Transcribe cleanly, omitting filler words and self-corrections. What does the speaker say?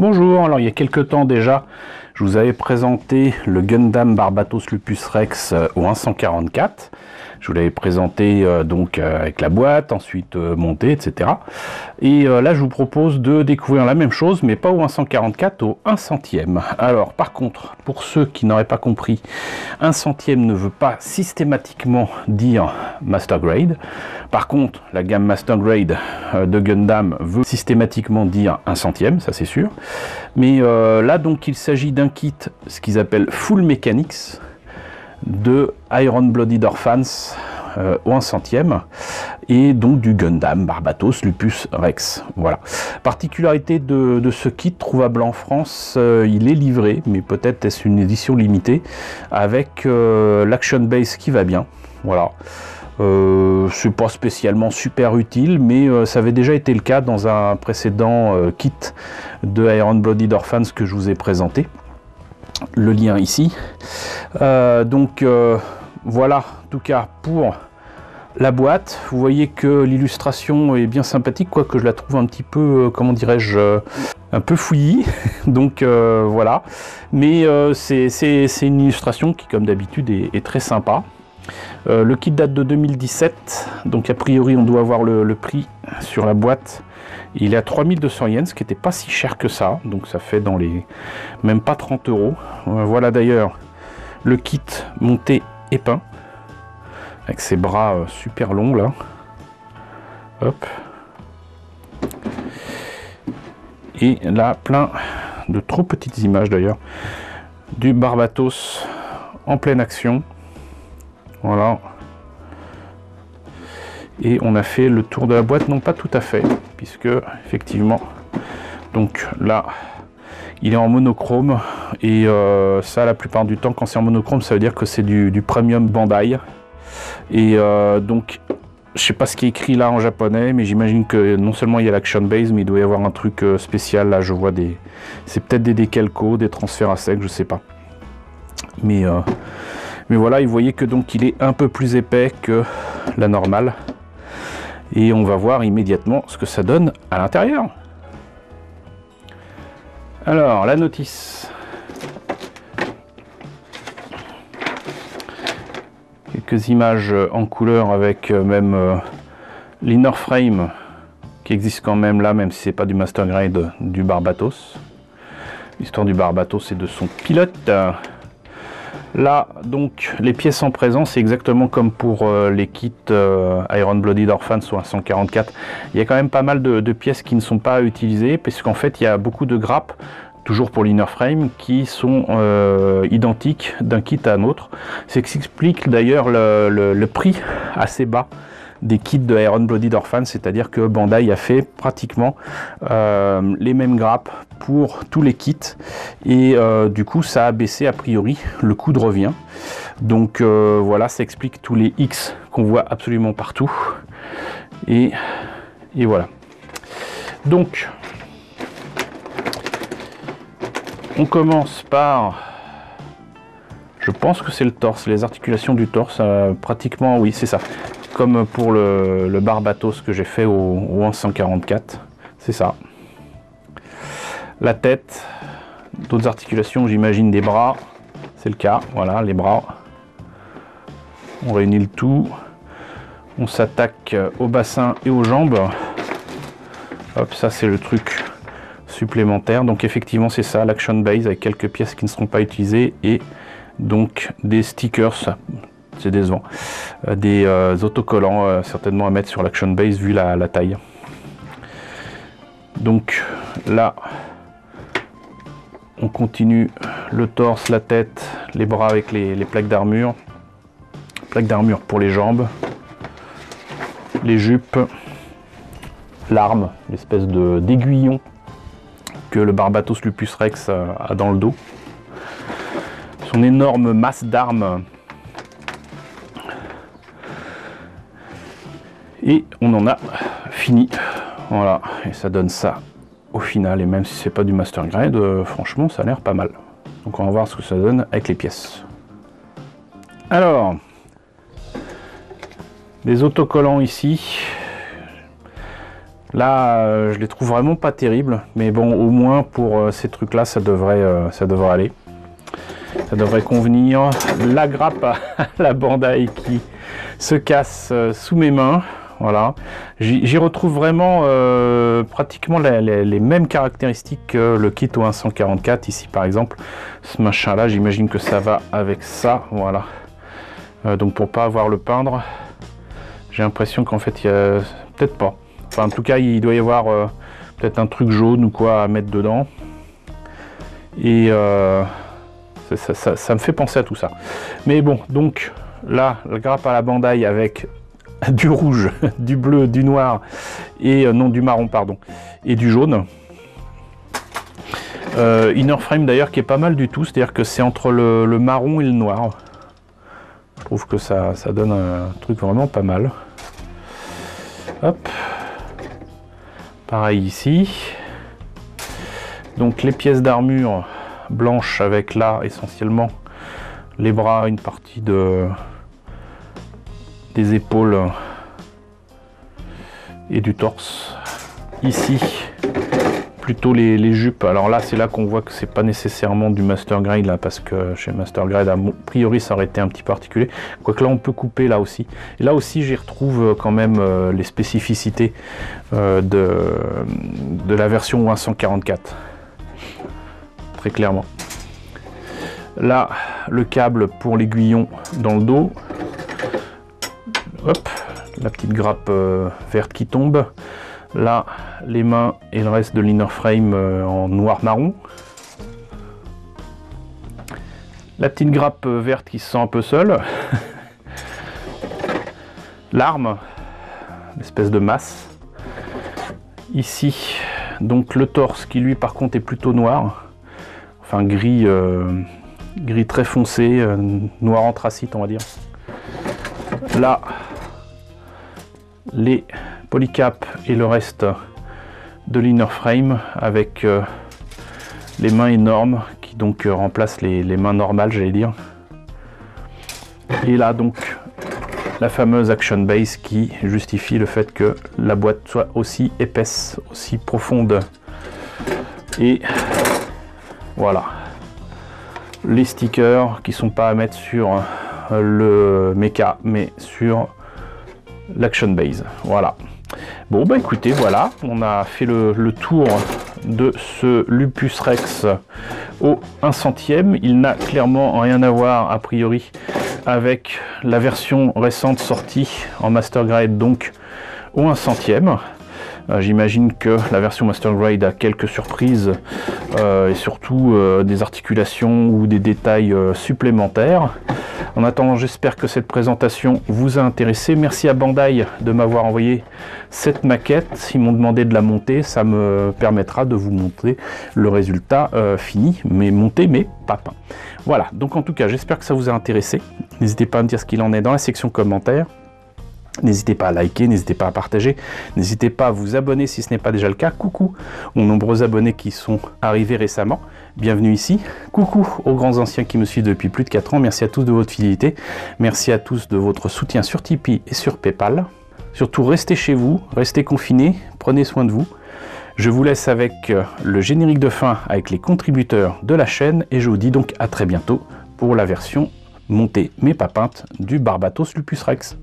Bonjour, alors il y a quelques temps déjà, je vous avais présenté le Gundam Barbatos Lupus Rex au 144. Je vous l'avais présenté donc avec la boîte, ensuite monté, etc. Et là je vous propose de découvrir la même chose, mais pas au 144, au 1 centième. Alors par contre, pour ceux qui n'auraient pas compris, 1 centième ne veut pas systématiquement dire Master Grade. Par contre, la gamme Master Grade de Gundam veut systématiquement dire 1 centième, ça c'est sûr. Mais là donc il s'agit d'un kit, ce qu'ils appellent Full Mechanics, de Iron Blooded Orphans au 1 centième, et donc du Gundam Barbatos Lupus Rex. Voilà. Particularité de ce kit trouvable en France, il est livré, mais peut-être est-ce une édition limitée, avec l'Action Base qui va bien. Voilà. C'est pas spécialement super utile, mais ça avait déjà été le cas dans un précédent kit de Iron Blooded Orphans que je vous ai présenté. Le lien ici. Voilà, en tout cas pour la boîte. Vous voyez que l'illustration est bien sympathique, quoique je la trouve un petit peu, comment dirais-je, un peu fouillis. Donc voilà, mais c'est une illustration qui, comme d'habitude, est très sympa. Le kit date de 2017, donc a priori on doit avoir le prix sur la boîte. Il est à 3200 yens, ce qui n'était pas si cher que ça, donc ça fait dans les même pas 30 euros. Voilà d'ailleurs le kit monté et peint, avec ses bras super longs là. Hop. Et là, plein de trop petites images d'ailleurs, du Barbatos en pleine action. Voilà. Et on a fait le tour de la boîte, non pas tout à fait, puisque effectivement, donc là, il est en monochrome, et ça, la plupart du temps, quand c'est en monochrome, ça veut dire que c'est du premium Bandai. Et donc, je sais pas ce qui est écrit là en japonais, mais j'imagine que non seulement il y a l'Action Base, mais il doit y avoir un truc spécial. Là, je vois des, c'est peut-être des décalcos, des transferts à sec, je sais pas. Mais voilà, vous voyez que donc il est un peu plus épais que la normale. Et on va voir immédiatement ce que ça donne à l'intérieur. Alors, la notice. Quelques images en couleur avec même l'inner frame qui existe quand même là, même si c'est pas du Master Grade du Barbatos. L'histoire du Barbatos et de son pilote. Là, donc, les pièces en présence, c'est exactement comme pour les kits Iron Blooded Orphans ou 144. Il y a quand même pas mal de pièces qui ne sont pas utilisées, parce qu'en fait, il y a beaucoup de grappes, toujours pour l'inner frame, qui sont identiques d'un kit à un autre. C'est ce qui explique d'ailleurs le prix assez bas des kits de Iron Blooded Orphans, c'est-à-dire que Bandai a fait pratiquement les mêmes grappes pour tous les kits, et du coup ça a baissé a priori le coût de revient. Donc voilà, ça explique tous les X qu'on voit absolument partout, et voilà. Donc on commence par, je pense que c'est le torse, les articulations du torse, pratiquement, oui c'est ça, comme pour le Barbatos que j'ai fait au 144, c'est ça. La tête, d'autres articulations, j'imagine des bras, c'est le cas, voilà les bras. On réunit le tout, on s'attaque au bassin et aux jambes. Hop, ça c'est le truc supplémentaire, donc effectivement c'est ça, l'Action Base avec quelques pièces qui ne seront pas utilisées, et donc des stickers, c'est décevant, des autocollants certainement à mettre sur l'Action Base vu la taille. Donc là on continue le torse, la tête, les bras avec les plaques d'armure pour les jambes, les jupes, l'arme, l'espèce d'aiguillon que le Barbatos Lupus Rex a dans le dos, son énorme masse d'armes, et on en a fini. Voilà, et ça donne ça au final, et même si c'est pas du Master Grade, franchement ça a l'air pas mal. Donc on va voir ce que ça donne avec les pièces. Alors, des autocollants ici, Là, je les trouve vraiment pas terribles, mais bon, au moins pour ces trucs-là, ça devrait aller. Ça devrait convenir. La grappe à la Bandai qui se casse sous mes mains. Voilà. J'y retrouve vraiment pratiquement les mêmes caractéristiques que le kit au 144 ici par exemple. Ce machin là, j'imagine que ça va avec ça. Voilà. Donc pour pas avoir le peindre, j'ai l'impression qu'en fait il y a peut-être pas. Enfin en tout cas il doit y avoir peut-être un truc jaune ou quoi à mettre dedans. Et ça me fait penser à tout ça. Mais bon, donc là, la grappe à la Bandai avec du rouge, du bleu, du noir, et non du marron, pardon, et du jaune. Inner frame d'ailleurs qui est pas mal du tout, c'est-à-dire que c'est entre le marron et le noir. Je trouve que ça donne un truc vraiment pas mal. Hop. Pareil ici. Donc les pièces d'armure blanches avec là essentiellement les bras, une partie des épaules et du torse. Ici plutôt les jupes. Alors là c'est là qu'on voit que c'est pas nécessairement du master grade là, parce que chez master grade a priori ça aurait été un petit particulier, quoique là on peut couper là aussi. Et là aussi j'y retrouve quand même les spécificités de la version 144 très clairement. Là le câble pour l'aiguillon dans le dos. Hop, la petite grappe verte qui tombe. Là, les mains et le reste de l'inner frame en noir-marron. La petite grappe verte qui se sent un peu seule. L'arme, l'espèce de masse. Ici, donc le torse qui lui par contre est plutôt noir. Enfin gris, gris très foncé, noir anthracite on va dire. Là, les polycaps et le reste de l'inner frame avec les mains énormes qui donc remplacent les mains normales, j'allais dire. Et là donc la fameuse action base qui justifie le fait que la boîte soit aussi épaisse, aussi profonde. Et voilà, les stickers qui sont pas à mettre sur le mecha mais sur l'action base. Voilà. Bon bah écoutez, voilà, on a fait le tour de ce Lupus Rex au 1/100e. Il n'a clairement rien à voir a priori avec la version récente sortie en Master Grade, donc au 1/100e. J'imagine que la version Master Grade a quelques surprises et surtout des articulations ou des détails supplémentaires. En attendant, j'espère que cette présentation vous a intéressé. Merci à Bandai de m'avoir envoyé cette maquette. Ils m'ont demandé de la monter. Ça me permettra de vous montrer le résultat fini, mais monté, mais pas peint. Voilà, donc en tout cas, j'espère que ça vous a intéressé. N'hésitez pas à me dire ce qu'il en est dans la section commentaires. N'hésitez pas à liker, n'hésitez pas à partager, n'hésitez pas à vous abonner si ce n'est pas déjà le cas. Coucou aux nombreux abonnés qui sont arrivés récemment. Bienvenue ici. Coucou aux grands anciens qui me suivent depuis plus de 4 ans. Merci à tous de votre fidélité. Merci à tous de votre soutien sur Tipeee et sur Paypal. Surtout, restez chez vous, restez confinés, prenez soin de vous. Je vous laisse avec le générique de fin avec les contributeurs de la chaîne et je vous dis donc à très bientôt pour la version montée mais pas peinte du Barbatos Lupus Rex.